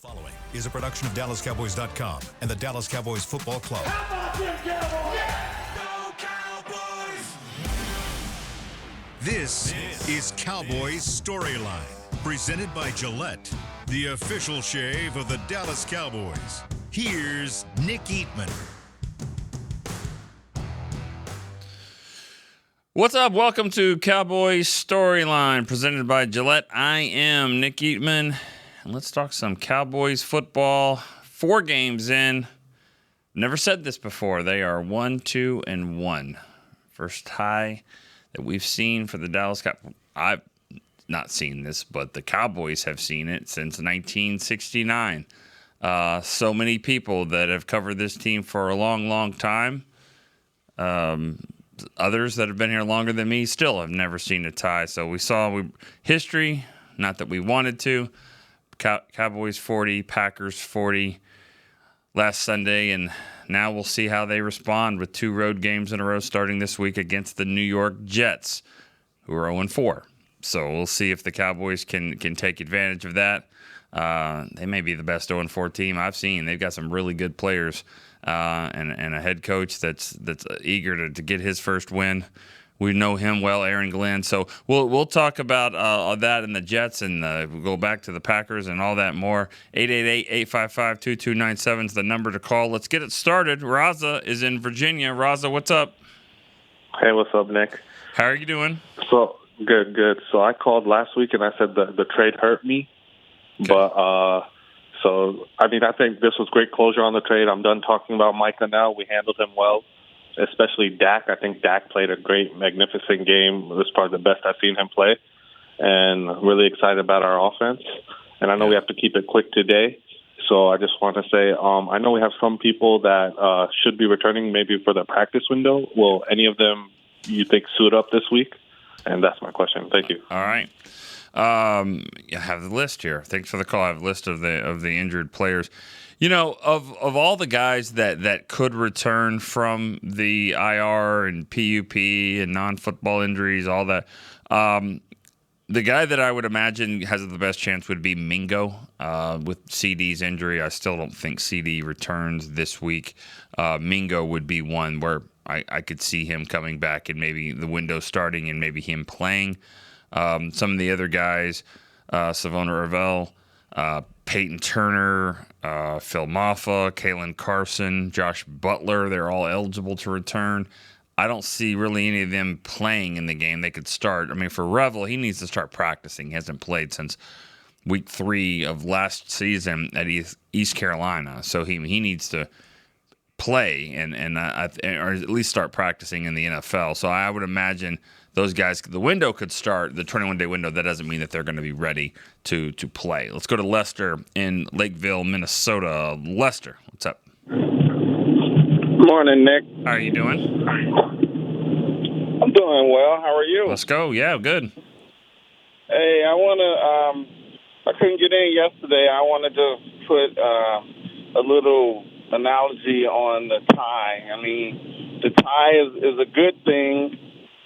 The following is a production of DallasCowboys.com and the Dallas Cowboys Football Club. How about them Cowboys? Yeah! Go Cowboys! This is Cowboys StoryLine, presented by Gillette, the official shave of the Dallas Cowboys. Here's Nick Eatman. What's up? Welcome to Cowboys StoryLine, presented by Gillette. I am Nick Eatman, and let's talk some Cowboys football. 4 games in. Never said this before. They are 1-2-1. First tie that we've seen for the Dallas Cowboys. I've not seen this, but the Cowboys have seen it since 1969. So many people that have covered this team for a long, long time. Others that have been here longer than me still have never seen a tie. So we saw history, not that we wanted to. Cowboys 40, Packers 40 last Sunday, and now we'll see how they respond with 2 road games in a row starting this week against the New York Jets, who are 0-4. So we'll see if the Cowboys can take advantage of that. They may be the best 0-4 team I've seen. They've got some really good players. And a head coach that's eager to get his first win. We know him well, Aaron Glenn. So we'll talk about that and the Jets, and we'll go back to the Packers and all that more. 888-855-2297 is the number to call. Let's get it started. Raza is in Virginia. Raza, what's up? Hey, what's up, Nick? How are you doing? So good. So I called last week and I said the trade hurt me, Okay. but so I think this was great closure on the trade. I'm done talking about Micah now. We handled him well, especially Dak. I think Dak played a great, magnificent game. It was probably the best I've seen him play, and really excited about our offense. And I know we have to keep it quick today, so I just want to say I know we have some people that should be returning maybe for the practice window. Will any of them you think suit up this week? And that's my question. Thank you. All right. I have the list here. Thanks for the call. I have a list of the injured players. You know, of all the guys that could return from the IR and PUP and non-football injuries, all that, the guy that I would imagine has the best chance would be Mingo. With CD's injury, I still don't think CD returns this week. Mingo would be one where I could see him coming back and maybe the window starting and maybe him playing. Some of the other guys, Savona Ravel, Peyton Turner, Phil Maffa, Kalen Carson, Josh Butler, they're all eligible to return. I don't see really any of them playing in the game. They could start. I mean, for Revel, he needs to start practicing. He hasn't played since week 3 of last season at East Carolina. So he needs to play or at least start practicing in the NFL. So I would imagine those guys, the window could start, the 21-day window. That doesn't mean that they're going to be ready to play. Let's go to Lester in Lakeville, Minnesota. Lester, what's up? Morning, Nick. How are you doing? I'm doing well. How are you? Let's go. Yeah, good. Hey, I couldn't get in yesterday. I want to just put a little analogy on the tie. I mean, the tie is a good thing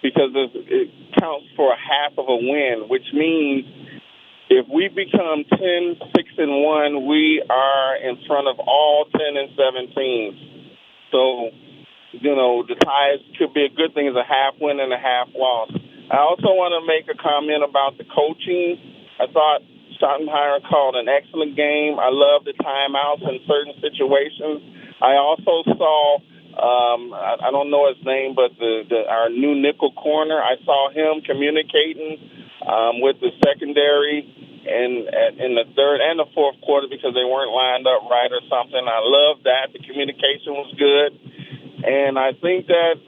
because it counts for a half of a win, which means if we become 10-6-1, we are in front of all 10-7 teams. So, the ties could be a good thing as a half win and a half loss. I also want to make a comment about the coaching. I thought Schottenheimer called an excellent game. I love the timeouts in certain situations. I also saw, I don't know his name, but our new nickel corner, I saw him communicating with the secondary in the third and the fourth quarter because they weren't lined up right or something. I love that. The communication was good. And I think that,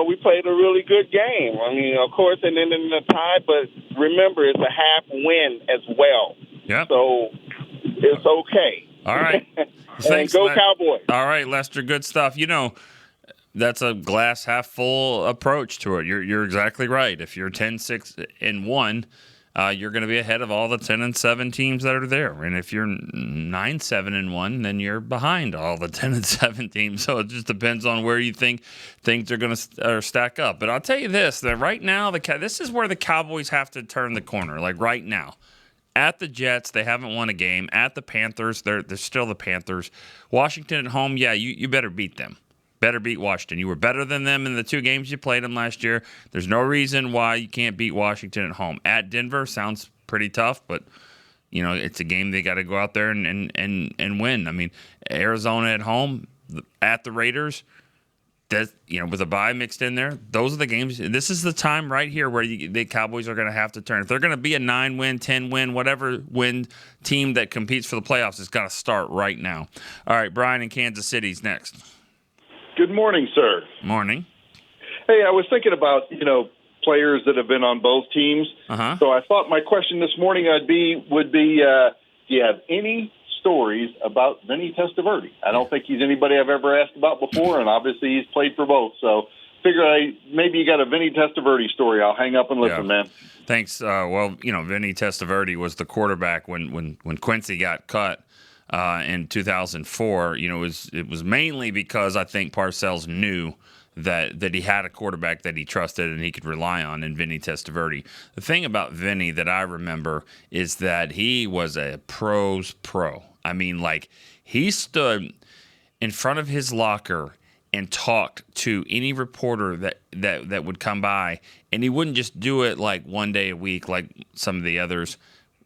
we played a really good game. I mean, of course, it ended in a tie, but remember, it's a half win as well. Yep. So it's okay. All right. Thanks, go Cowboys. All right, Lester, good stuff. That's a glass half full approach to it. You're exactly right. If you're 10-6-1, you're going to be ahead of all the 10-7 teams that are there. And if you're 9-7-1, then you're behind all the 10-7 teams. So it just depends on where you think things are going to stack up. But I'll tell you this, that right now, this is where the Cowboys have to turn the corner, like right now. At the Jets, they haven't won a game. At the Panthers, they're still the Panthers. Washington at home, yeah, you better beat them. Better beat Washington. You were better than them in the 2 games you played them last year. There's no reason why you can't beat Washington at home. At Denver, sounds pretty tough, but it's a game they got to go out there and win. I mean, Arizona at home, at the Raiders, with a bye mixed in there, those are the games. This is the time right here where the Cowboys are going to have to turn. If they're going to be a 9-win, 10-win, whatever win team that competes for the playoffs, it's got to start right now. All right, Brian in Kansas City's next. Good morning, sir. Morning. Hey, I was thinking about, players that have been on both teams. Uh-huh. So I thought my question this morning would be, do you have any stories about Vinny Testaverde? I don't think he's anybody I've ever asked about before, and obviously he's played for both. So figure maybe you got a Vinny Testaverde story. I'll hang up and listen, man. Thanks. Vinny Testaverde was the quarterback when Quincy got cut. In 2004, it was mainly because I think Parcells knew that he had a quarterback that he trusted and he could rely on in Vinny Testaverde. The thing about Vinny that I remember is that he was a pro's pro. I mean, he stood in front of his locker and talked to any reporter that would come by, and he wouldn't just do it one day a week like some of the others.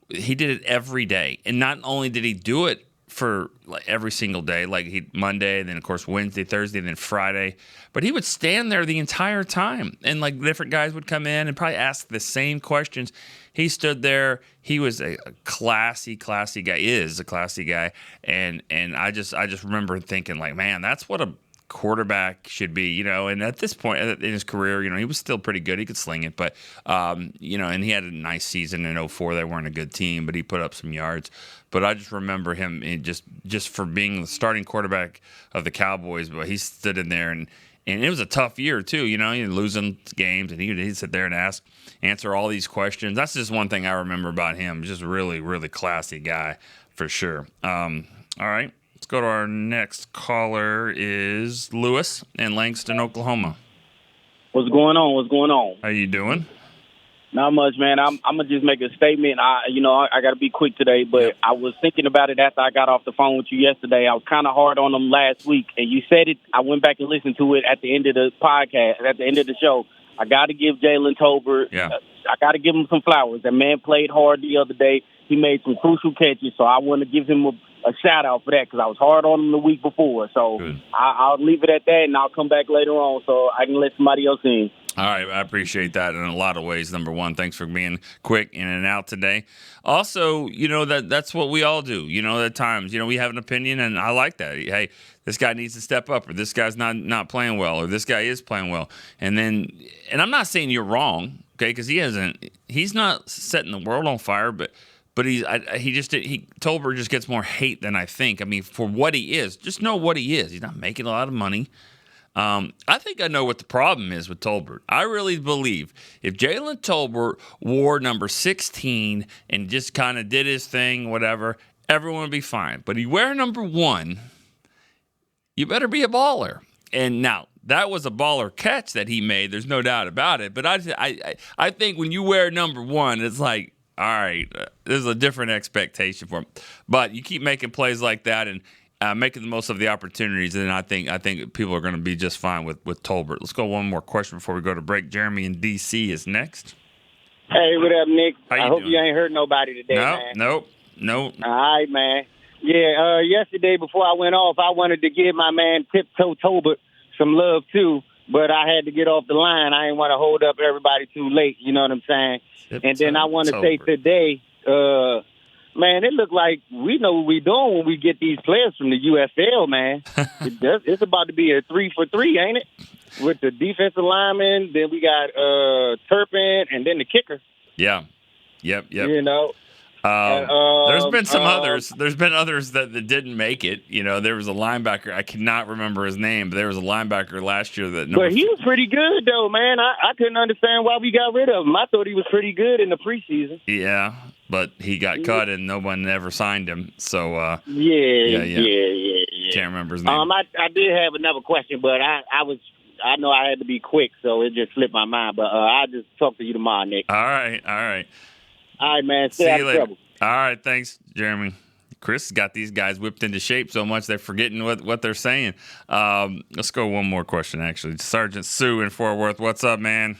He did it every day, and not only did he do it for every single day, Monday, then of course Wednesday, Thursday, then Friday. But he would stand there the entire time, and different guys would come in and probably ask the same questions. He stood there. He was a classy guy. Is a classy guy, and I just remember thinking man, that's what a quarterback should be, and at this point in his career, he was still pretty good. He could sling it, but, and he had a nice season in 2004. They weren't a good team, but he put up some yards. But I just remember him just for being the starting quarterback of the Cowboys, but he stood in there and it was a tough year too, losing games, and he'd sit there and answer all these questions. That's just one thing I remember about him. Just a really, really classy guy for sure. All right. Let's go to our next caller is Lewis in Langston, Oklahoma. What's going on? How you doing? Not much, man. I'm gonna just make a statement. I got to be quick today, but Yep. I was thinking about it after I got off the phone with you yesterday. I was kind of hard on them last week, and you said it. I went back and listened to it at the end of the podcast, at the end of the show. I got to give Jalen Tolbert. Yeah. I got to give him some flowers. That man played hard the other day. He made some crucial catches, so I want to give him a shout-out for that because I was hard on him the week before. So I'll leave it at that, and I'll come back later on so I can let somebody else in. All right, I appreciate that in a lot of ways. Number one, thanks for being quick in and out today. Also, that's what we all do. At times, we have an opinion, and I like that. Hey, this guy needs to step up, or this guy's not playing well, or this guy is playing well. And I'm not saying you're wrong, okay, because he's not setting the world on fire, but Tolbert just gets more hate than I think. I mean, for what he is, just know what he is. He's not making a lot of money. I think I know what the problem is with Tolbert. I really believe if Jalen Tolbert wore number 16 and just kind of did his thing, whatever, everyone would be fine. But you wear number 1, you better be a baller. And now, that was a baller catch that he made. There's no doubt about it. But I think when you wear number 1, it's like, all right, there's a different expectation for him. But you keep making plays like that and making the most of the opportunities, and I think people are going to be just fine with Tolbert. Let's go one more question before we go to break. Jeremy in D.C. is next. Hey, what up, Nick? I hope doing? you ain't hurt nobody today, man. Nope. All right, man. Yeah, yesterday before I went off, I wanted to give my man Tiptoe Tolbert some love, too, but I had to get off the line. I didn't want to hold up everybody too late, you know what I'm saying? And then I want to say today, man, it looked like we know what we're doing when we get these players from the UFL, man. It's about to be a 3-for-3, ain't it? With the defensive lineman, then we got Turpin, and then the kicker. Yeah. Yep. There's been some others. There's been others that didn't make it. There was a linebacker. I cannot remember his name, but there was a linebacker last year that. But he was pretty good, though, man. I couldn't understand why we got rid of him. I thought he was pretty good in the preseason. Yeah, but he got cut and no one ever signed him. So yeah. Can't remember his name. I did have another question, but I know I had to be quick, so it just slipped my mind. But I'll just talk to you tomorrow, Nick. All right. All right, man. Stay See out you of later. trouble. All right, thanks, Jeremy. Chris has got these guys whipped into shape so much they're forgetting what they're saying. Let's go one more question, actually. Sergeant Sue in Fort Worth, what's up, man?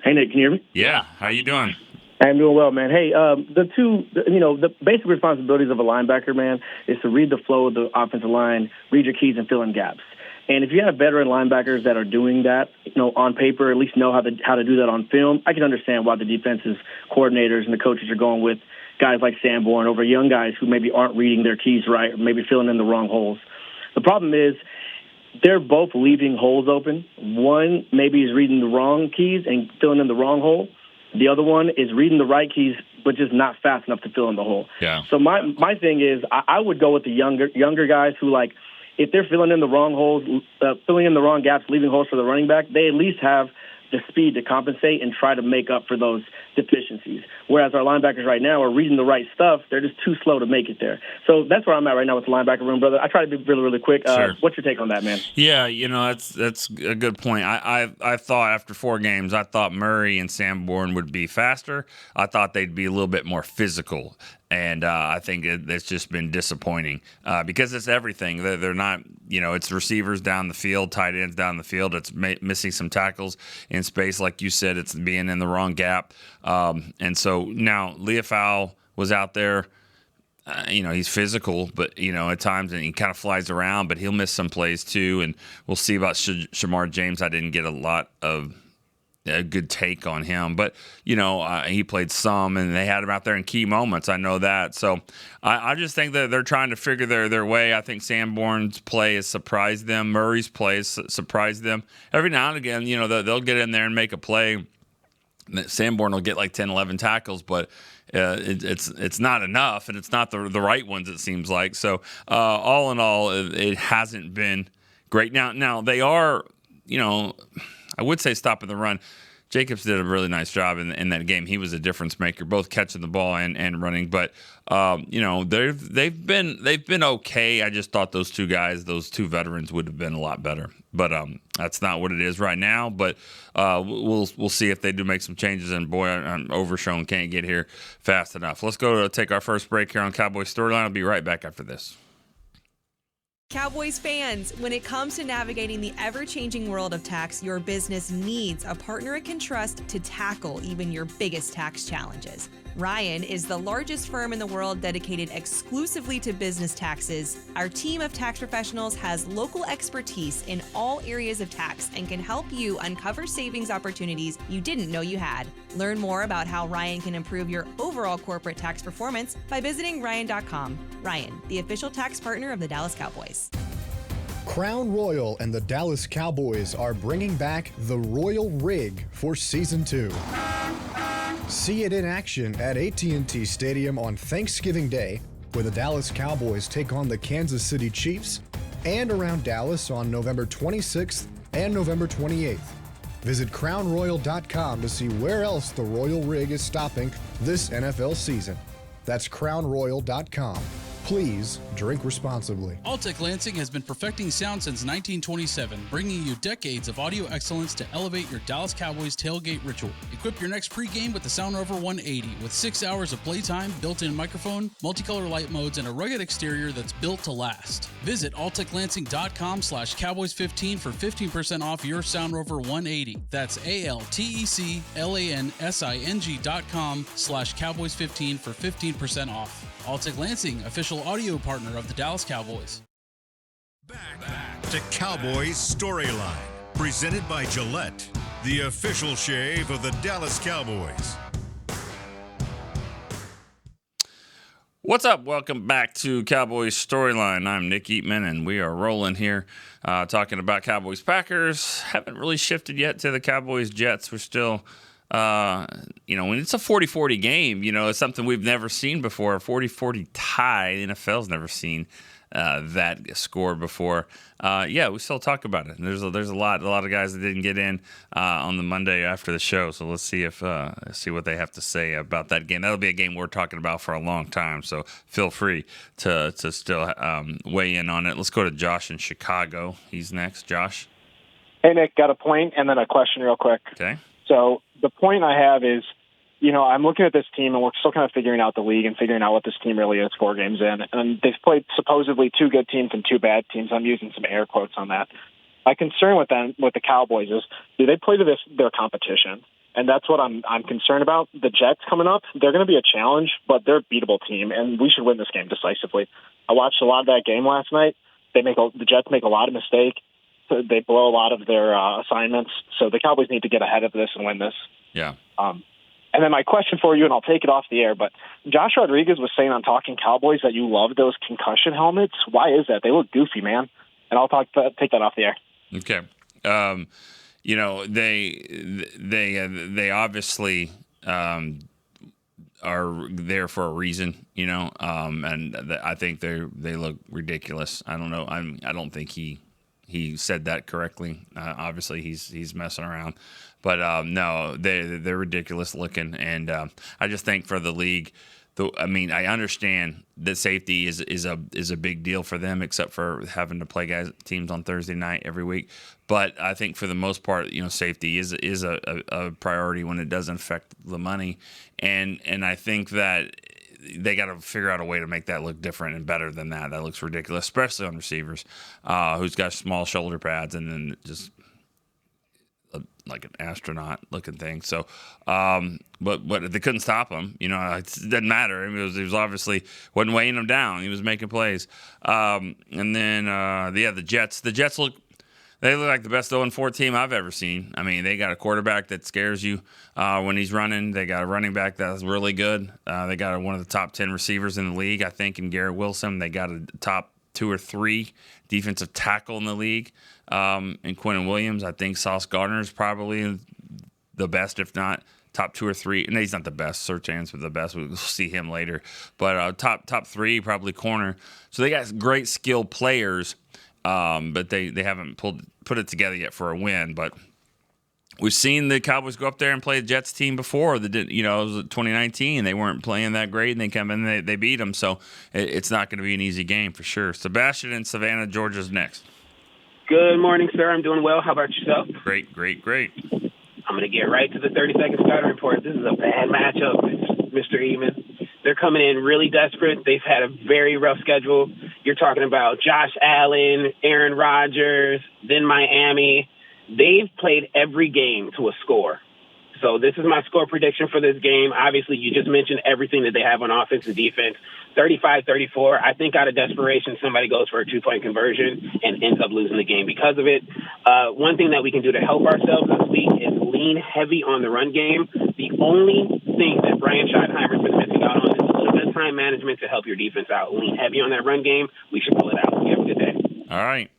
Hey, Nick, can you hear me? Yeah, how you doing? I'm doing well, man. Hey, the basic responsibilities of a linebacker, man, is to read the flow of the offensive line, read your keys, and fill in gaps. And if you have veteran linebackers that are doing that, on paper, at least know how to do that on film, I can understand why the defensive coordinators and the coaches are going with guys like Sanborn over young guys who maybe aren't reading their keys right, or maybe filling in the wrong holes. The problem is they're both leaving holes open. One maybe is reading the wrong keys and filling in the wrong hole. The other one is reading the right keys, but just not fast enough to fill in the hole. Yeah. So my thing is I would go with the younger guys who, like, if they're filling in the wrong holes, filling in the wrong gaps, leaving holes for the running back, they at least have the speed to compensate and try to make up for those deficiencies. Whereas our linebackers right now are reading the right stuff. They're just too slow to make it there. So that's where I'm at right now with the linebacker room, brother. I try to be really, really quick. Sure. What's your take on that, man? Yeah, that's a good point. I thought after 4 games, I thought Murray and Sanborn would be faster. I thought they'd be a little bit more physical. And I think it's just been disappointing because it's everything. They're not, it's receivers down the field, tight ends down the field. It's missing some tackles in space. Like you said, it's being in the wrong gap. And so now Leofau was out there. He's physical, but, at times and he kind of flies around, but he'll miss some plays too. And we'll see about Shamar James. I didn't get a good take on him, but he played some and they had him out there in key moments. I know that. So I just think that they're trying to figure their way. I think Sanborn's play has surprised them. Murray's play has surprised them. Every now and again, they'll get in there and make a play. Sanborn will get like 10, 11 tackles, but it's not enough, and it's not the right ones, it seems like. So all in all, it hasn't been great. Now they are, I would say stopping the run. Jacobs did a really nice job in that game. He was a difference maker, both catching the ball and running. But they've been okay. I just thought those two veterans, would have been a lot better. But that's not what it is right now. But we'll see if they do make some changes. And boy, I'm Overshown can't get here fast enough. Let's go to take our first break here on Cowboys Storyline. I'll be right back after this. Cowboys fans, when it comes to navigating the ever-changing world of tax, your business needs a partner it can trust to tackle even your biggest tax challenges. Ryan is the largest firm in the world dedicated exclusively to business taxes. Our team of tax professionals has local expertise in all areas of tax and can help you uncover savings opportunities you didn't know you had. Learn more about how Ryan can improve your overall corporate tax performance by visiting Ryan.com. Ryan, the official tax partner of the Dallas Cowboys. Crown Royal and the Dallas Cowboys are bringing back the Royal Rig for Season 2. See it in action at AT&T Stadium on Thanksgiving Day, where the Dallas Cowboys take on the Kansas City Chiefs, and around Dallas on November 26th and November 28th. Visit crownroyal.com to see where else the Royal Rig is stopping this NFL season. That's crownroyal.com. Please drink responsibly. Altec Lansing has been perfecting sound since 1927, bringing you decades of audio excellence to elevate your Dallas Cowboys tailgate ritual. Equip your next pregame with the Sound Rover 180 with 6 hours of playtime, built-in microphone, multicolor light modes, and a rugged exterior that's built to last. Visit alteclansing.com/Cowboys15 for 15% off your Sound Rover 180. That's alteclansing.com/Cowboys15 for 15% off. Altec Lansing, official audio partner of the Dallas Cowboys. Back to Cowboys Storyline, presented by Gillette, the official shave of the Dallas Cowboys. What's up? Welcome back to Cowboys Storyline. I'm Nick Eatman, and we are rolling here talking about Cowboys Packers. Haven't really shifted yet to the Cowboys Jets. We're still... when it's a 40-40 game, it's something we've never seen before. A 40-40 tie. The NFL's never seen that score before. We still talk about it. And there's a lot of guys that didn't get in on the Monday after the show. So let's see see what they have to say about that game. That'll be a game we're talking about for a long time. So feel free to still weigh in on it. Let's go to Josh in Chicago. He's next. Josh. Hey Nick, got a point and then a question real quick. Okay. So the point I have is I'm looking at this team, and we're still kind of figuring out the league and figuring out what this team really is 4 games in. And they've played supposedly 2 good teams and 2 bad teams. I'm using some air quotes on that. My concern with the Cowboys is, do they play to their competition? And that's what I'm concerned about. The Jets coming up, they're going to be a challenge, but they're a beatable team, and we should win this game decisively. I watched a lot of that game last night. The Jets make a lot of mistakes. They blow a lot of their assignments. So the Cowboys need to get ahead of this and win this. Yeah. And then my question for you, and I'll take it off the air, but Josh Rodriguez was saying on Talking Cowboys that you love those concussion helmets. Why is that? They look goofy, man. And I'll take that off the air. Okay. They obviously are there for a reason, and I think they look ridiculous. I don't know. I don't think he said that correctly. Obviously, he's messing around, but no, they're ridiculous looking, and I just think for the league. I understand that safety is a big deal for them, except for having to play teams on Thursday night every week. But I think for the most part, safety is a priority when it doesn't affect the money, and I think that they got to figure out a way to make that look different and better than that. That looks ridiculous, especially on receivers, who's got small shoulder pads and then just like an astronaut looking thing. So, but they couldn't stop him. It doesn't matter. I mean, it was obviously wasn't weighing him down. He was making plays. And then, the Jets. The Jets look like the best 0-4 team I've ever seen. I mean, they got a quarterback that scares you when he's running. They got a running back that's really good. They got one of the top 10 receivers in the league, I think, in Garrett Wilson. They got a top 2 or 3 defensive tackle in the league. And Quentin Williams, I think Sauce Gardner is probably the best, if not top 2 or 3. And he's not the best, Surtain's the best. We'll see him later. But top 3, probably corner. So they got great skilled players, but they haven't put it together yet for a win. But we've seen the Cowboys go up there and play the Jets team before. It was 2019. They weren't playing that great, and they come in and they beat them. So it's not going to be an easy game for sure. Sebastian in Savannah, Georgia's next. Good morning, sir. I'm doing well. How about yourself? Great. I'm going to get right to the 30-second starter report. This is a bad matchup, Mr. Eamon. They're coming in really desperate. They've had a very rough schedule. You're talking about Josh Allen, Aaron Rodgers, then Miami. They've played every game to a score. So this is my score prediction for this game. Obviously, you just mentioned everything that they have on offense and defense. 35-34. I think out of desperation, somebody goes for a 2-point conversion and ends up losing the game because of it. One thing that we can do to help ourselves this week is lean heavy on the run game. The only thing that Brian Schottenheimer's been missing out on is a little bit of time management to help your defense out. Lean heavy on that run game. We should pull it out. You have a good day. All right.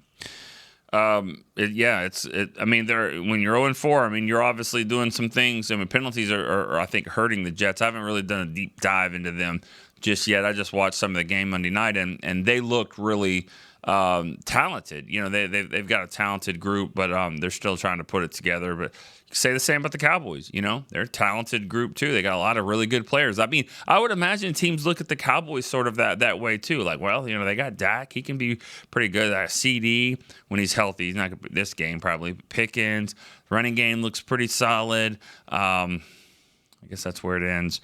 When you're 0-4, you're obviously doing some things. Penalties are I think hurting the Jets. I haven't really done a deep dive into them just yet. I just watched some of the game Monday night, and they looked really talented. They've got a talented group, but they're still trying to put it together. But say the same about the Cowboys. They're a talented group too. They got a lot of really good players. I would imagine teams look at the Cowboys sort of that way too. Like, well, they got Dak. He can be pretty good. CD when he's healthy. He's not this game probably. Pickens, running game looks pretty solid. I guess that's where it ends.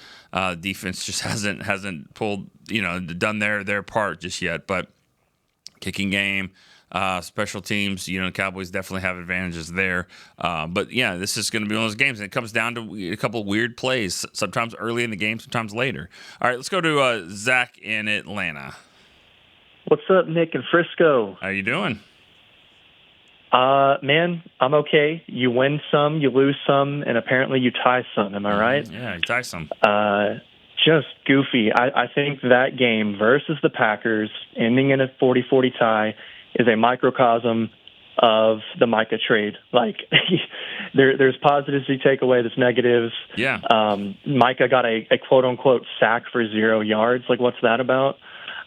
Defense just hasn't pulled, done their part just yet. But kicking game, special teams, Cowboys definitely have advantages there. But yeah, this is going to be one of those games, and it comes down to a couple of weird plays, sometimes early in the game, sometimes later. All right, let's go to Zach in Atlanta. What's up, Nick in Frisco? How you doing? Man, I'm okay. You win some, you lose some, and apparently you tie some. Am I right? Yeah, you tie some. Just goofy. I think that game versus the Packers, ending in a 40-40 tie, is a microcosm of the Micah trade. Like, there's positives you take away, there's negatives. Yeah. Micah got a quote-unquote sack for 0 yards. Like, what's that about?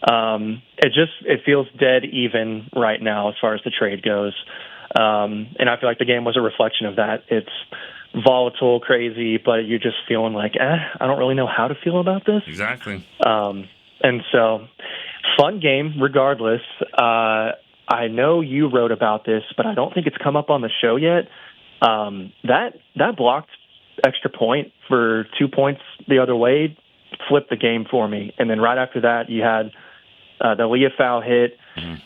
It feels dead even right now as far as the trade goes. And I feel like the game was a reflection of that. It's volatile, crazy, but you're just feeling like, I don't really know how to feel about this. Exactly. And so, fun game regardless. I know you wrote about this, but I don't think it's come up on the show yet. That blocked extra point for 2 points the other way flipped the game for me. And then right after that, you had the Leah foul hit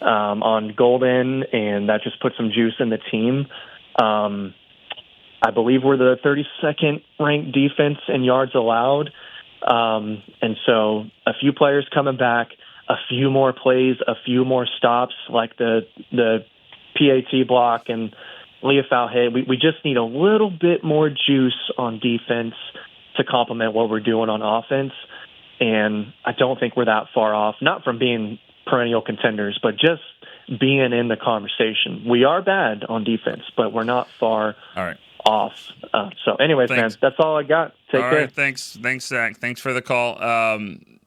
on Golden, and that just put some juice in the team. I believe we're the 32nd ranked defense in yards allowed. And so a few players coming back, a few more plays, a few more stops, like the PAT block and Leah foul hit. We just need a little bit more juice on defense to complement what we're doing on offense. And I don't think we're that far off, not from being perennial contenders, but just being in the conversation. We are bad on defense, but we're not far off. So anyways, man, that's all I got. Take care. All right, thanks, Zach. Thanks for the call.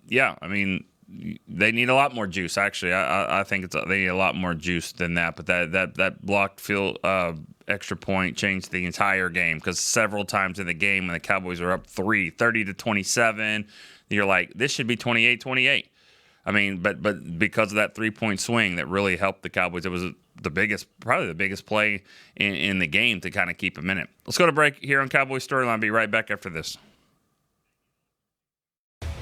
Yeah, I mean, they need a lot more juice. Actually, I think they need a lot more juice than that. But that blocked field extra point changed the entire game, because several times in the game when the Cowboys were up 30-27, you're like, this should be 28-28. I mean, but because of that 3-point swing that really helped the Cowboys, it was probably the biggest play in the game to kind of keep them in it. Let's go to break here on Cowboys Storyline. Be right back after this.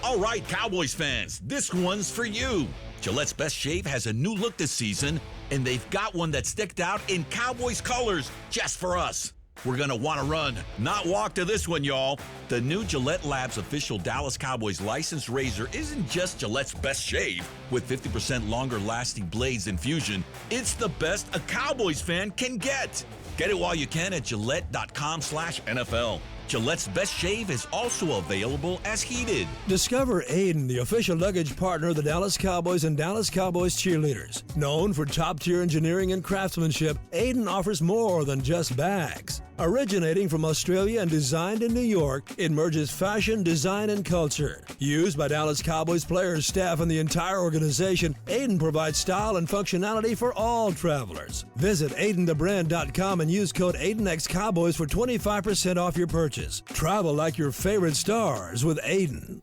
All right, Cowboys fans, this one's for you. Gillette's Best Shave has a new look this season, and they've got one that sticked out in Cowboys colors just for us. We're going to want to run, not walk to this one, y'all. The new Gillette Labs official Dallas Cowboys licensed razor isn't just Gillette's best shave. With 50% longer lasting blades than Fusion, it's the best a Cowboys fan can get. Get it while you can at Gillette.com/NFL. Gillette's Best Shave is also available as heated. Discover Aiden, the official luggage partner of the Dallas Cowboys and Dallas Cowboys cheerleaders. Known for top-tier engineering and craftsmanship, Aiden offers more than just bags. Originating from Australia and designed in New York, it merges fashion, design, and culture. Used by Dallas Cowboys players, staff, and the entire organization, Aiden provides style and functionality for all travelers. Visit AidenTheBrand.com and use code AidenXCowboys for 25% off your purchase. Travel like your favorite stars with Aiden.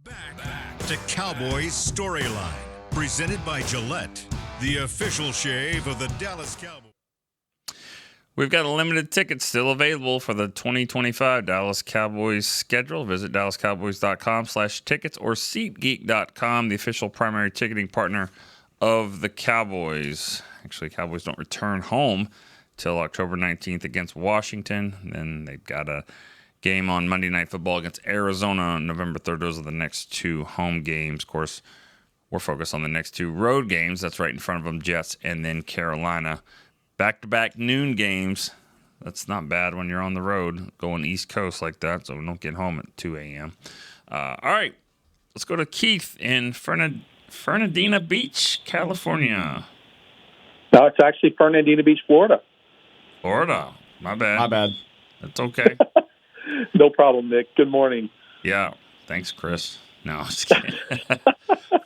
Back to Cowboys Storyline, presented by Gillette, the official shave of the Dallas Cowboys. We've got a limited tickets still available for the 2025 Dallas Cowboys schedule. Visit DallasCowboys.com/tickets or SeatGeek.com, the official primary ticketing partner of the Cowboys. Actually, Cowboys don't return home till October 19th against Washington. Then they've got a game on Monday Night Football against Arizona on November 3rd. Those are the next two home games. Of course, we're focused on the next two road games. That's right in front of them, Jets and then Carolina. Back-to-back noon games. That's not bad when you're on the road going East Coast like that, so we don't get home at 2 a.m. All right, let's go to Keith in Fernandina Beach, California. No, it's actually Fernandina Beach, Florida. Florida. My bad. My bad. That's okay. No problem, Nick. Good morning. Yeah. Thanks, Chris. No, just kidding.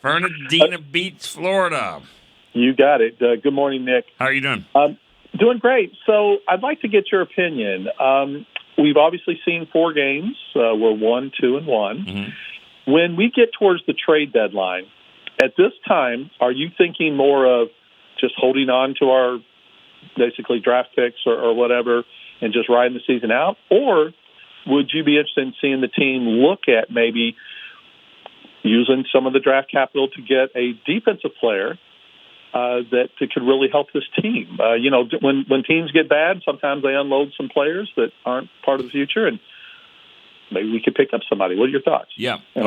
Fernandina Beach, Florida. You got it. Good morning, Nick. How are you doing? Doing great. So I'd like to get your opinion. We've obviously seen 4 games. We're 1-2-1. Mm-hmm. When we get towards the trade deadline, at this time, are you thinking more of just holding on to our basically draft picks or whatever and just riding the season out? Or would you be interested in seeing the team look at maybe using some of the draft capital to get a defensive player that could really help this team? When teams get bad, sometimes they unload some players that aren't part of the future, and maybe we could pick up somebody. What are your thoughts? Yeah. All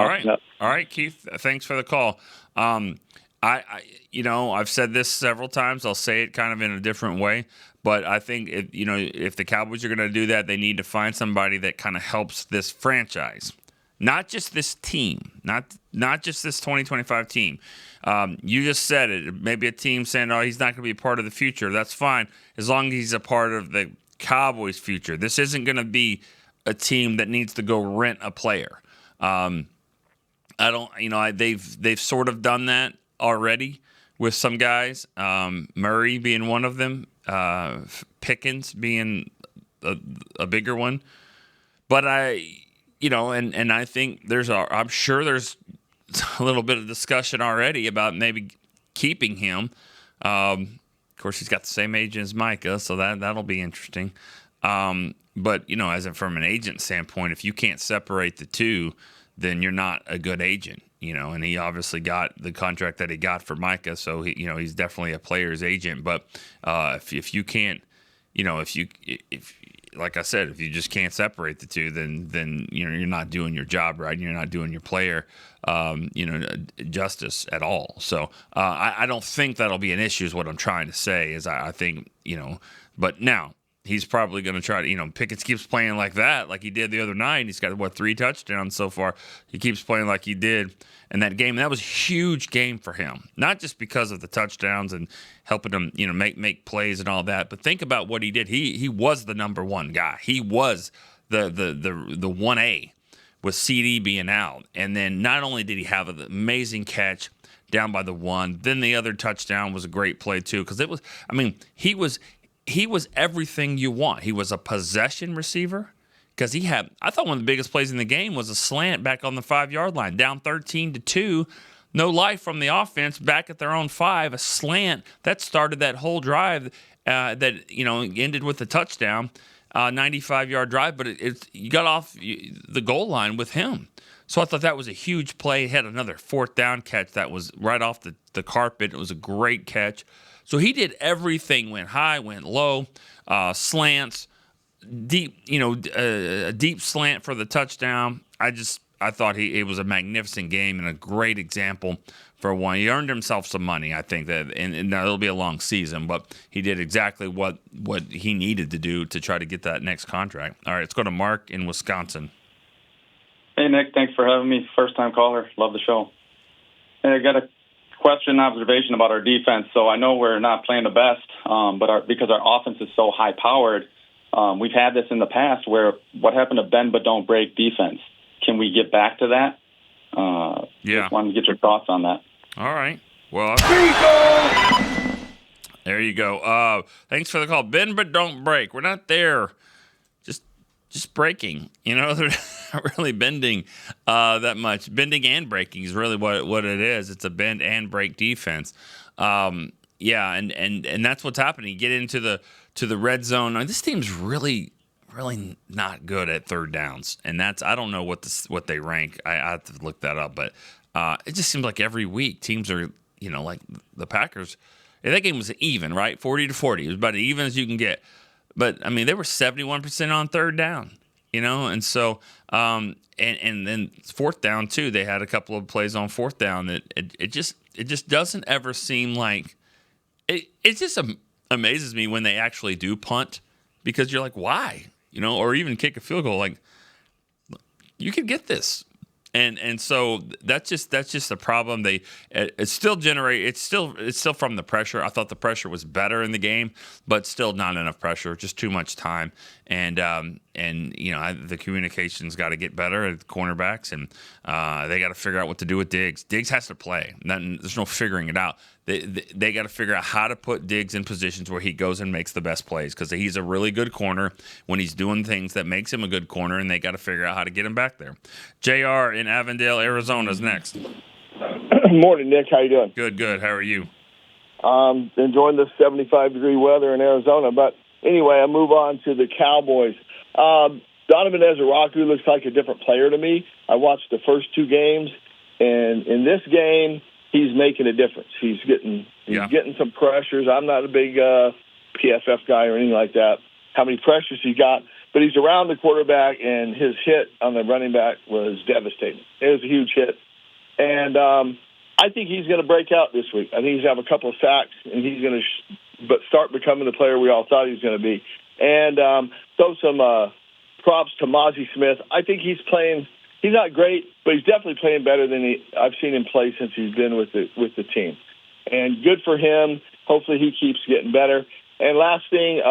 right, Keith. Thanks for the call. I've said this several times. I'll say it kind of in a different way, but I think if the Cowboys are going to do that, they need to find somebody that kind of helps this franchise. Not just this team, not just this 2025 team. You just said it. Maybe a team saying, "Oh, he's not going to be a part of the future." That's fine, as long as he's a part of the Cowboys' future. This isn't going to be a team that needs to go rent a player. They've sort of done that already with some guys. Murray being one of them, Pickens being a bigger one. But I think I'm sure there's a little bit of discussion already about maybe keeping him. Of course, he's got the same age as Micah, so that'll be interesting. But, from an agent standpoint, if you can't separate the two, then you're not a good agent, and he obviously got the contract that he got for Micah. So, he's definitely a player's agent. But if you can't, if like I said, if you just can't separate the two, then you're not doing your job right, and you're not doing your player, justice at all. So I don't think that'll be an issue. Is what I'm trying to say. Is I think but now he's probably going to try to Pickett keeps playing like that, like he did the other night. He's got 3 touchdowns so far. He keeps playing like he did in that game. That was a huge game for him, not just because of the touchdowns and helping him, make plays and all that. But think about what he did. He was the number one guy. He was the 1A with CD being out. And then not only did he have an amazing catch down by the 1, then the other touchdown was a great play too. Because he was everything you want. He was a possession receiver. Because I thought one of the biggest plays in the game was a slant back on the 5-yard line, down 13-2, no life from the offense, back at their own 5, a slant that started that whole drive that ended with a touchdown, 95-yard drive. But you got off the goal line with him, so I thought that was a huge play. He had another 4th down catch that was right off the carpet. It was a great catch. So he did everything. Went high, went low, slants. Deep, a deep slant for the touchdown. I thought it was a magnificent game and a great example for one. He earned himself some money, I think, and now it'll be a long season, but he did exactly what he needed to do to try to get that next contract. All right, let's go to Mark in Wisconsin. Hey, Nick, thanks for having me. First-time caller. Love the show. Hey, I got a question and observation about our defense. So I know we're not playing the best, but because our offense is so high-powered, we've had this in the past where what happened to bend but don't break defense? Can we get back to that? Just wanted to get your thoughts on that. All right. Well, there you go. Thanks for the call. Bend but don't break. We're not there. Just breaking. They're not really bending that much. Bending and breaking is really what it is. It's a bend and break defense. And that's what's happening. You get into the red zone. Now, this team's really not good at third downs, and I don't know what they rank. I have to look that up, but it just seems like every week teams are like the Packers. That game was even, right? 40-40. It was about as even as you can get. But they were 71% on third down, and so and then 4th down too. They had a couple of plays on 4th down that it just doesn't ever seem like it just amazes me when they actually do punt, because you're like, why? Or even kick a field goal. Like, you could get this. And so that's just a problem. It's still from the pressure. I thought the pressure was better in the game, but still not enough pressure, just too much time. And the communication's got to get better at the cornerbacks, and they got to figure out what to do with Diggs. Diggs has to play. There's no figuring it out. They got to figure out how to put Diggs in positions where he goes and makes the best plays, because he's a really good corner when he's doing things that makes him a good corner, and they got to figure out how to get him back there. JR in Avondale, Arizona is next. Morning, Nick. How you doing? Good. How are you? Enjoying the 75-degree weather in Arizona. But anyway, I move on to the Cowboys. Donovan Ezeraku looks like a different player to me. I watched the first 2 games, and in this game, he's making a difference. He's getting some pressures. I'm not a big PFF guy or anything like that, how many pressures he got, but he's around the quarterback, and his hit on the running back was devastating. It was a huge hit. And I think he's going to break out this week. I think he's going to have a couple of sacks, and he's going to start becoming the player we all thought he was going to be. And throw some props to Mozzie Smith. I think he's playing. He's not great, but he's definitely playing better than I've seen him play since he's been with the team. And good for him. Hopefully he keeps getting better. And last thing,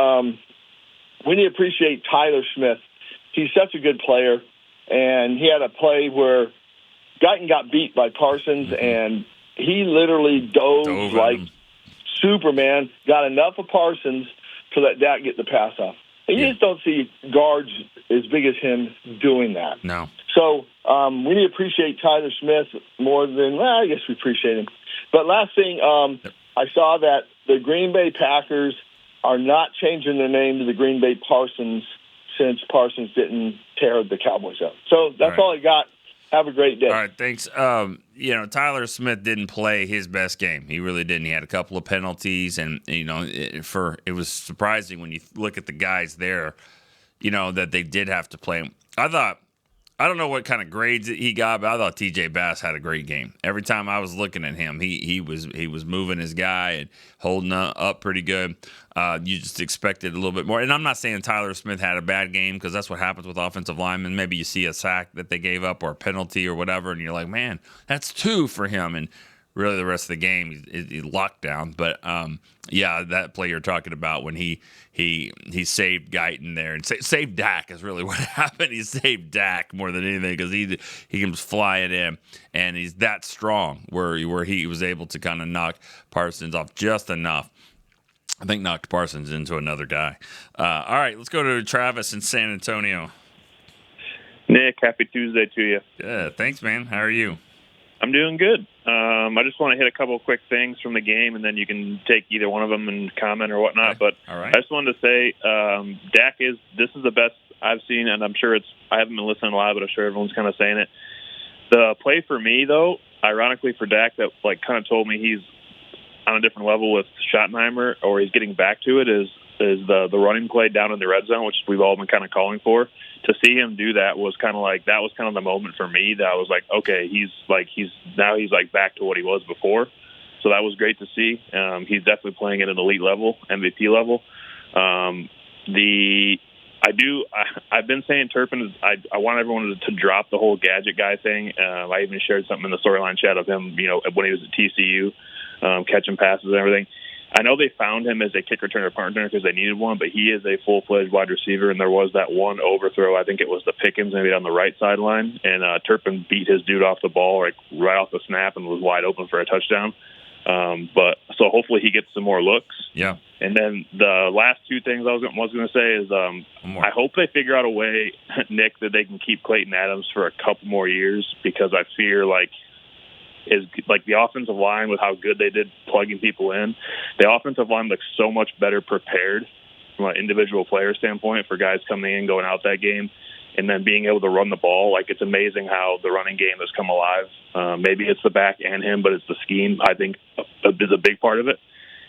we need to appreciate Tyler Smith. He's such a good player, and he had a play where Guyton got beat by Parsons, and he literally dove like Superman, got enough of Parsons to let Dak get the pass off. And you just don't see guards as big as him doing that. No. So we need to appreciate Tyler Smith more than, I guess we appreciate him. But last thing, I saw that the Green Bay Packers are not changing their name to the Green Bay Parsons since Parsons didn't tear the Cowboys up. So that's all I got. Have a great day. All right, thanks. Tyler Smith didn't play his best game. He really didn't. He had a couple of penalties, and it was surprising when you look at the guys there, that they did have to play him. I don't know what kind of grades he got, but I thought TJ Bass had a great game. Every time I was looking at him, he was moving his guy and holding up pretty good. You just expected a little bit more. And I'm not saying Tyler Smith had a bad game, because that's what happens with offensive linemen. Maybe you see a sack that they gave up or a penalty or whatever, and you're like, man, that's 2 for him. And really the rest of the game, he locked down. But, that play you're talking about when he saved Guyton there. And saved Dak is really what happened. He saved Dak more than anything, because he was flying in, and he's that strong where he was able to kind of knock Parsons off just enough. I think knocked Parsons into another guy. All right, let's go to Travis in San Antonio. Nick, happy Tuesday to you. Yeah, thanks, man. How are you? I'm doing good. I just want to hit a couple of quick things from the game, and then you can take either one of them and comment or whatnot. But all right. I just wanted to say, Dak this is the best I've seen, and I'm sure I haven't been listening a lot, but I'm sure everyone's kind of saying it. The play for me, though, ironically for Dak, that kind of told me he's on a different level with Schottenheimer, or he's getting back to it, is the running play down in the red zone, which we've all been kind of calling for. To see him do that was kind of the moment for me that I was like, okay, he's back to what he was before. So that was great to see. He's definitely playing at an elite level, MVP level. I've been saying Turpin, I want everyone to drop the whole gadget guy thing. I even shared something in the StoryLine chat of him, when he was at TCU, catching passes and everything. I know they found him as a kick returner partner because they needed one, but he is a full-fledged wide receiver, and there was that one overthrow. I think it was the Pickens maybe on the right sideline, and Turpin beat his dude off the ball right off the snap and was wide open for a touchdown. So hopefully he gets some more looks. Yeah. And then the last 2 things I was going to say is I hope they figure out a way, Nick, that they can keep Clayton Adams for a couple more years, because I fear the offensive line, with how good they did plugging people in, the offensive line looks so much better prepared from an individual player standpoint for guys coming in, going out that game, and then being able to run the ball. It's amazing how the running game has come alive. Maybe it's the back and him, but it's the scheme, I think, is a big part of it.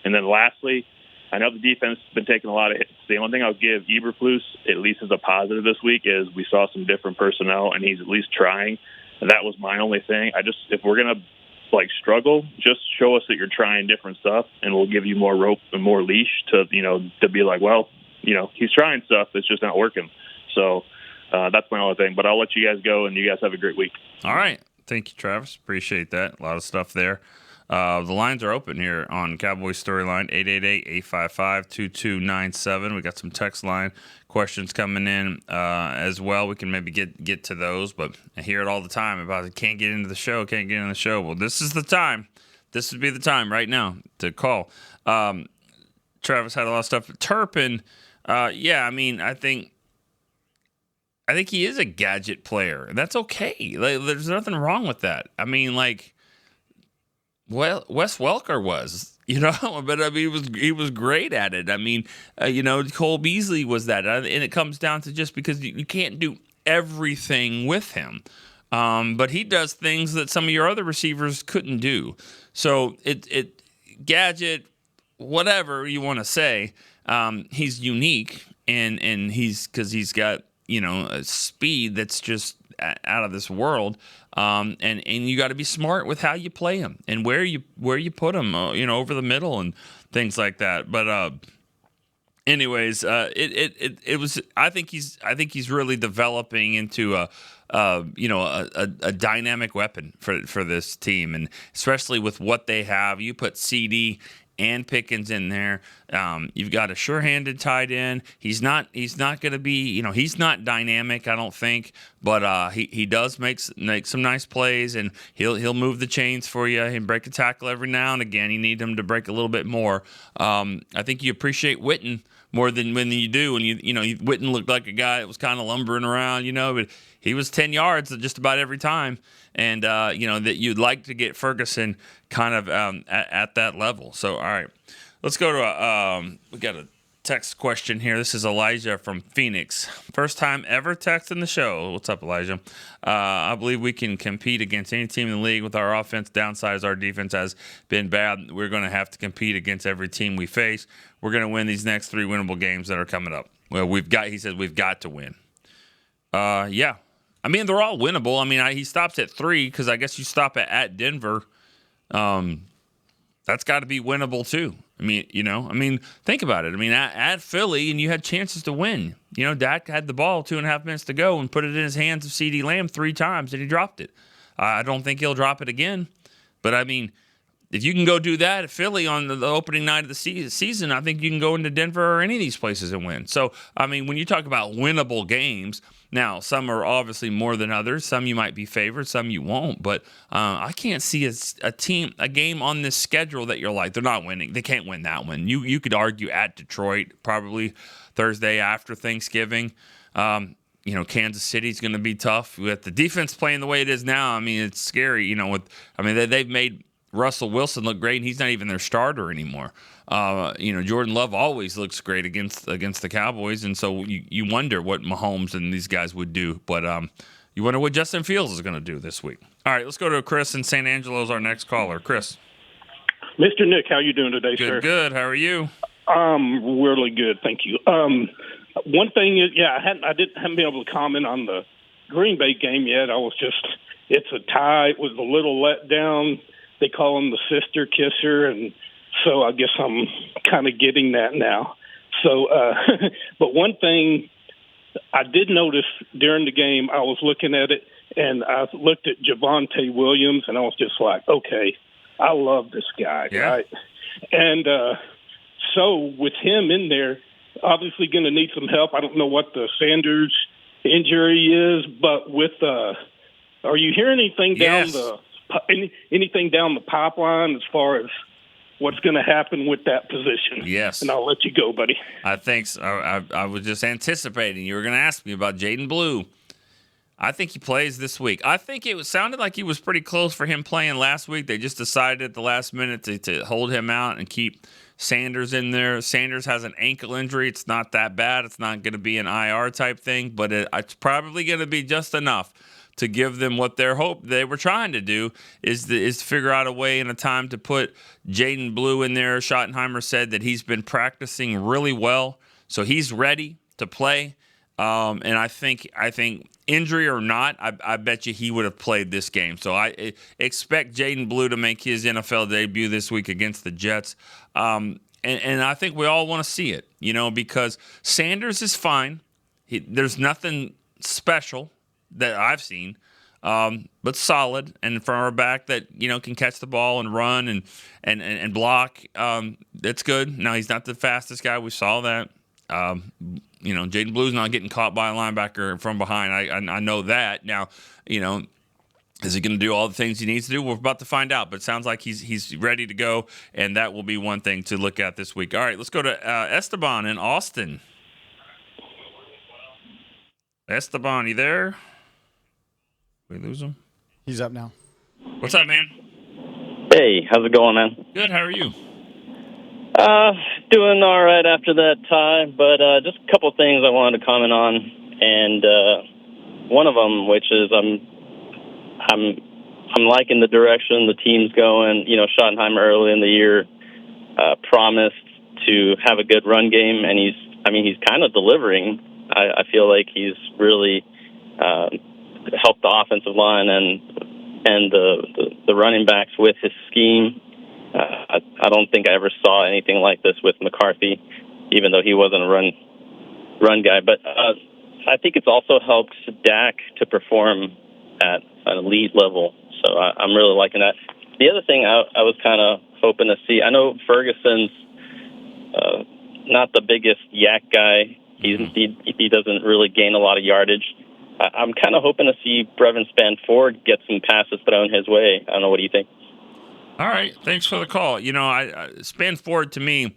And then lastly, I know the defense has been taking a lot of hits. The only thing I'll give Eberflus, at least as a positive this week, is we saw some different personnel, and he's at least trying. That was my only thing. If we're going to struggle, just show us that you're trying different stuff, and we'll give you more rope and more leash to be like, well, he's trying stuff, it's just not working. So that's my only thing. But I'll let you guys go, and you guys have a great week. All right. Thank you, Travis. Appreciate that. A lot of stuff there. The lines are open here on Cowboys Storyline, 888-855-2297. We got some text line questions coming in as well. We can maybe get to those, but I hear it all the time about can't get into the show. Well, this is the time. This would be the time right now to call. Travis had a lot of stuff. Turpin, I think he is a gadget player, and that's okay. There's nothing wrong with that. Wes Welker was, but he was great at it. Cole Beasley was that, and it comes down to just because you can't do everything with him, but he does things that some of your other receivers couldn't do. So it gadget, whatever you want to say, he's unique, and he's got a speed that's just out of this world, and you got to be smart with how you play him and where you put him, over the middle and things like that. But anyways, it was. I think he's really developing into a dynamic weapon for this team, and especially with what they have. You put CD and Pickens in there. You've got a sure-handed tight end. He's not going to be, he's not dynamic, I don't think, but he does make some nice plays, and he'll move the chains for you and break a tackle every now and again. You need him to break a little bit more. I think you appreciate Witten more than when you do. And Witten looked like a guy that was kind of lumbering around, but he was 10 yards just about every time. And, that you'd like to get Ferguson kind of at that level. So, all right, let's go to we got a text question here. This is Elijah from Phoenix. First time ever texting the show. What's up, Elijah? I believe we can compete against any team in the league with our offense. Downside is our defense has been bad. We're going to have to compete against every team we face. We're going to win these next 3 winnable games that are coming up. Well, he says we've got to win. Yeah. I mean, they're all winnable. I mean, he stops at 3 because I guess you stop at Denver. That's got to be winnable too. I mean, think about it. I mean, at Philly, and you had chances to win. Dak had the ball 2.5 minutes to go and put it in his hands of CeeDee Lamb 3 times, and he dropped it. I don't think he'll drop it again. But, I mean, if you can go do that at Philly on the opening night of the season, I think you can go into Denver or any of these places and win. So, I mean, when you talk about winnable games, now some are obviously more than others. Some you might be favored, some you won't. But I can't see a game on this schedule that you're like, they're not winning. They can't win that one. You could argue at Detroit, probably Thursday after Thanksgiving. Kansas City's going to be tough. With the defense playing the way it is now, I mean, it's scary. They've made Russell Wilson look great, and he's not even their starter anymore. Jordan Love always looks great against the Cowboys, and so you wonder what Mahomes and these guys would do. But you wonder what Justin Fields is going to do this week. All right, let's go to Chris in San Angelo is our next caller. Chris. Mr. Nick, how you doing today, sir? Good. How are you? Really good, thank you. One thing is, I haven't been able to comment on the Green Bay game yet. It's a tie. It was a little let down. They call him the sister kisser, and so I guess I'm kind of getting that now. So, but one thing I did notice during the game, I was looking at it, and I looked at Javonte Williams, and I was just like, okay, I love this guy, right? And so with him in there, obviously going to need some help. I don't know what the Sanders injury is, but are you hearing anything anything down the pipeline as far as what's going to happen with that position? Yes. And I'll let you go, buddy. I think so. I was just anticipating you were going to ask me about Jaden Blue. I think he plays this week. I think it sounded like he was pretty close for him playing last week. They just decided at the last minute to hold him out and keep Sanders in there. Sanders has an ankle injury. It's not that bad. It's not going to be an IR type thing, but it's probably going to be just enough to give them what they were trying to do is to figure out a way and a time to put Jaden Blue in there. Schottenheimer said that he's been practicing really well, so he's ready to play. And I think injury or not, I bet you he would have played this game. So I expect Jaden Blue to make his NFL debut this week against the Jets. And I think we all want to see it, because Sanders is fine. There's nothing special that I've seen, but solid, and from our back that can catch the ball and run and block. That's good. Now he's not the fastest guy. We saw that. Jaden Blue's not getting caught by a linebacker from behind. I know that. Now, is he going to do all the things he needs to do? We're about to find out, but it sounds like he's ready to go, and that will be one thing to look at this week. All right, let's go to Esteban in Austin. Esteban, you there? We lose him? He's up now. What's up, man? Hey, how's it going, man? Good. How are you? Doing all right after that tie, but just a couple things I wanted to comment on, and one of them, which is I'm liking the direction the team's going. Schottenheimer early in the year promised to have a good run game, and he's kind of delivering. I feel like he's really helped the offensive line and the running backs with his scheme. I don't think I ever saw anything like this with McCarthy, even though he wasn't a run guy. But I think it's also helped Dak to perform at an elite level. So I'm really liking that. The other thing I was kind of hoping to see, I know Ferguson's not the biggest yak guy. He doesn't really gain a lot of yardage. I'm kind of hoping to see Brevin Spann-Ford get some passes thrown his way. I don't know. What do you think? All right. Thanks for the call. Spann-Ford, to me,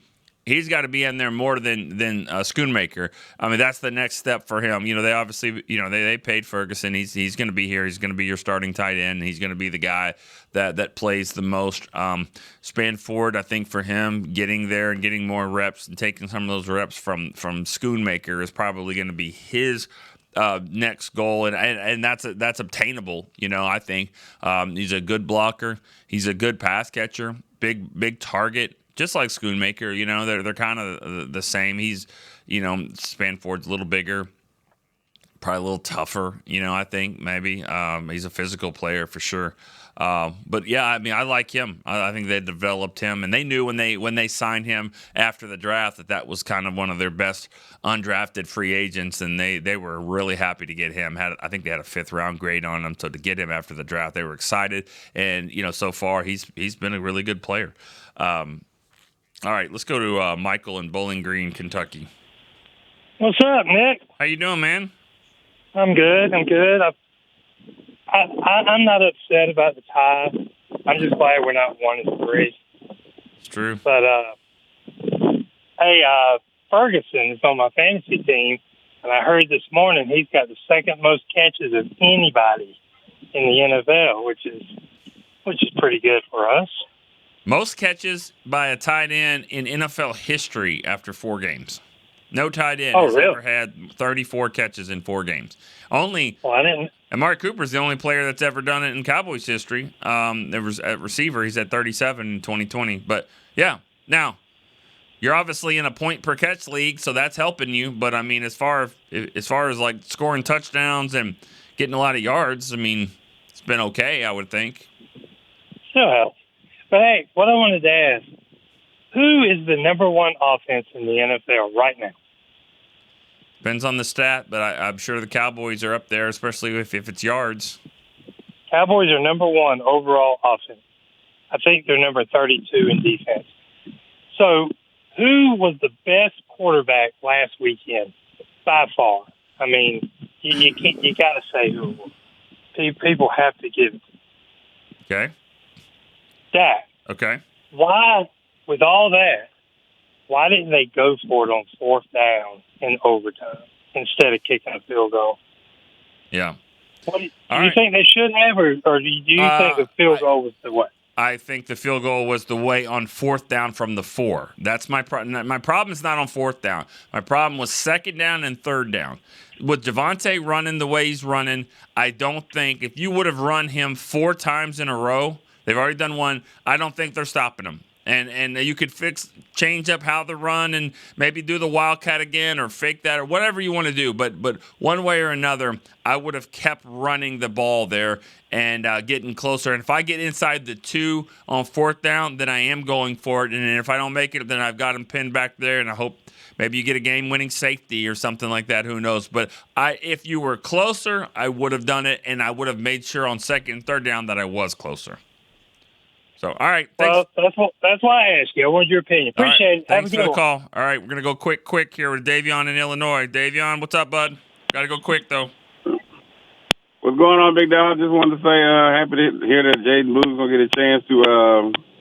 he's got to be in there more than Schoonmaker. I mean, that's the next step for him. They obviously, they paid Ferguson. He's going to be here. He's going to be your starting tight end. He's going to be the guy that plays the most. Spanford, I think for him, getting there and getting more reps and taking some of those reps from Schoonmaker is probably going to be his next goal, and that's obtainable. I think he's a good blocker. He's a good pass catcher. Big target. Just like Schoonmaker, they're kind of the same. He's, Spanford's a little bigger, probably a little tougher, I think maybe. He's a physical player for sure. But yeah, I mean, I like him. I think they developed him, and they knew when they signed him after the draft that was kind of one of their best undrafted free agents, and they were really happy to get him. I think they had a 5th round grade on him, so to get him after the draft, they were excited. And so far he's been a really good player. All right, let's go to Michael in Bowling Green, Kentucky. What's up, Nick? How you doing, man? I'm good. I'm not upset about the tie. I'm just glad we're not 1-3. It's true. But hey, Ferguson is on my fantasy team, and I heard this morning he's got the 2nd most catches of anybody in the NFL, which is pretty good for us. Most catches by a tight end in NFL history after 4 games. No tight end has ever had 34 catches in 4 games. Only. Well, I didn't. Amari Cooper's the only player that's ever done it in Cowboys history. There was a receiver. He's at 37 in 2020. But yeah, now you're obviously in a point per catch league, so that's helping you. But I mean, as far as like scoring touchdowns and getting a lot of yards, I mean, it's been okay, I would think. Still helps. But, hey, what I wanted to ask, who is the number 1 offense in the NFL right now? Depends on the stat, but I'm sure the Cowboys are up there, especially if it's yards. Cowboys are number 1 overall offense. I think they're number 32 in defense. So who was the best quarterback last weekend by far? I mean, you got to say who. People have to give it. Okay. Dak. Okay. Why, with all that, why didn't they go for it on 4th down in overtime instead of kicking a field goal? Yeah. Do you think they should have, or do you think the field goal was the way? I think the field goal was the way on 4th down from the 4. That's my problem. My problem is not on 4th down. My problem was 2nd down and 3rd down. With Javonte running the way he's running, I don't think if you would have run him 4 times in a row, they've already done 1. I don't think they're stopping him. And you could change up how they run and maybe do the wildcat again or fake that or whatever you want to do. But one way or another, I would have kept running the ball there and getting closer. And if I get inside the 2 on 4th down, then I am going for it. And if I don't make it, then I've got him pinned back there. And I hope maybe you get a game-winning safety or something like that. Who knows? But if you were closer, I would have done it. And I would have made sure on 2nd and 3rd down that I was closer. So, all right. Thanks. Well, that's why I asked you. I wanted your opinion. Appreciate it. Thanks for the call. All right, we're going to go quick here with Davion in Illinois. Davion, what's up, bud? Got to go quick, though. What's going on, Big Dog? Just wanted to say happy to hear that Jaden Blue's going to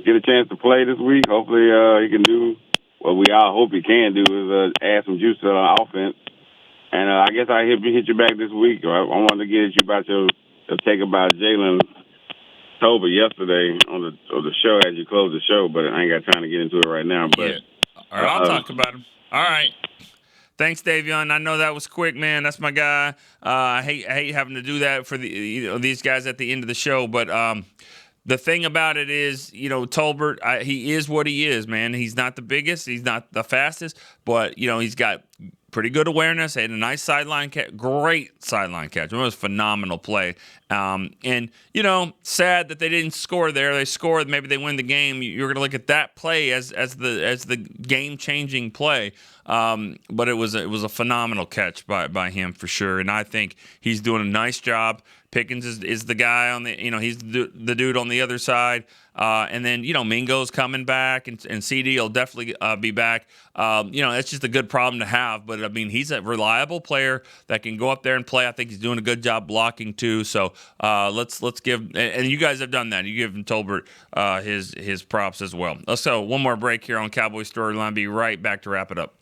get a chance to play this week. Hopefully he can do what we all hope he can do is add some juice to the offense. And I guess I hit you back this week. I wanted to get at you about your take about Jalen Tober yesterday on the show as you close the show, but I ain't got time to get into it right now. But yeah. All right, I'll talk about him. All right. Thanks, Davion. I know that was quick, man. That's my guy. I hate having to do that for these guys at the end of the show, but the thing about it is, Tolbert, he is what he is, man. He's not the biggest, he's not the fastest, but he's got pretty good awareness. Had a nice sideline catch, great sideline catch. It was a phenomenal play. And sad that they didn't score there. They scored, maybe they win the game. You're going to look at that play as the game-changing play. But it was a phenomenal catch by him for sure. And I think he's doing a nice job Pickens is the guy on the, he's the dude on the other side. And then, Mingo's coming back, and CD will definitely be back. That's just a good problem to have. But, I mean, he's a reliable player that can go up there and play. I think he's doing a good job blocking, too. So let's give – and you guys have done that. You give him Tolbert his props as well. Let's go. One more break here on Cowboys Storyline. Be right back to wrap it up.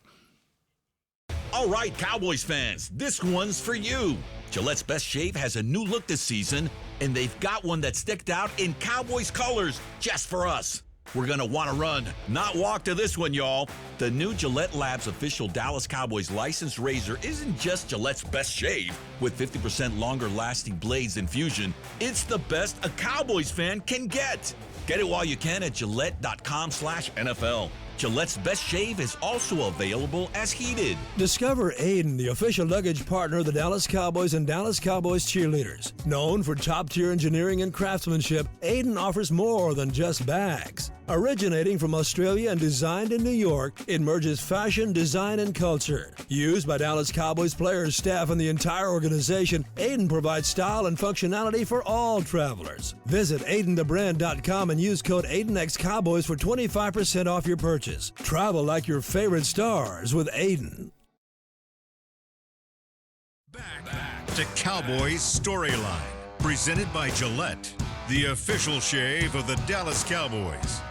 All right, Cowboys fans, this one's for you. Gillette's Best Shave has a new look this season, and they've got one that's decked out in Cowboys colors just for us. We're going to want to run, not walk to this one, y'all. The new Gillette Labs official Dallas Cowboys licensed razor isn't just Gillette's Best Shave. With 50% longer lasting blades than Fusion, it's the best a Cowboys fan can get. Get it while you can at Gillette.com/NFL. Gillette's Best Shave is also available as heated. Discover Aiden, the official luggage partner of the Dallas Cowboys and Dallas Cowboys cheerleaders. Known for top-tier engineering and craftsmanship, Aiden offers more than just bags. Originating from Australia and designed in New York, it merges fashion, design, and culture. Used by Dallas Cowboys players, staff, and the entire organization, Aiden provides style and functionality for all travelers. Visit AidenTheBrand.com and use code AidenXCowboys for 25% off your purchase. Travel like your favorite stars with Aiden. Back to Cowboys Storyline, presented by Gillette, the official shave of the Dallas Cowboys.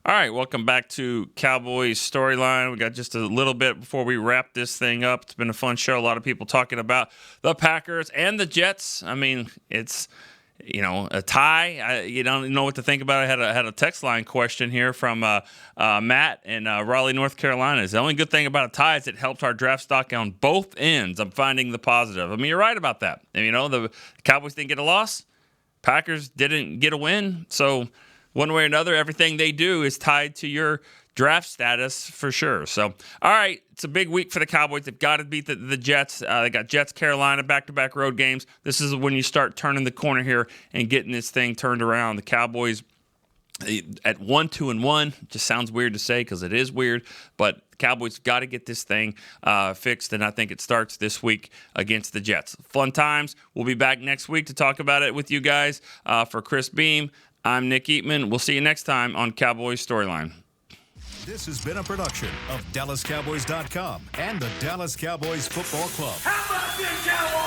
All right, welcome back to Cowboys Storyline. We got just a little bit before we wrap this thing up. It's been a fun show. A lot of people talking about the Packers and the Jets. I mean, it's a tie. You don't know what to think about it. I had a text line question here from Matt in Raleigh, North Carolina. The only good thing about a tie is it helps our draft stock on both ends. I'm finding the positive. I mean, you're right about that. And, the Cowboys didn't get a loss. Packers didn't get a win. So one way or another, everything they do is tied to your draft status for sure. So, all right, it's a big week for the Cowboys. They've got to beat the Jets. They got Jets, Carolina, back-to-back road games. This is when you start turning the corner here and getting this thing turned around. The Cowboys at 1-2-1 just sounds weird to say because it is weird, but the Cowboys got to get this thing fixed, and I think it starts this week against the Jets. Fun times. We'll be back next week to talk about it with you guys. For Chris Beam, I'm Nick Eatman. We'll see you next time on Cowboys Storyline. This has been a production of DallasCowboys.com and the Dallas Cowboys Football Club. How about this, Cowboys?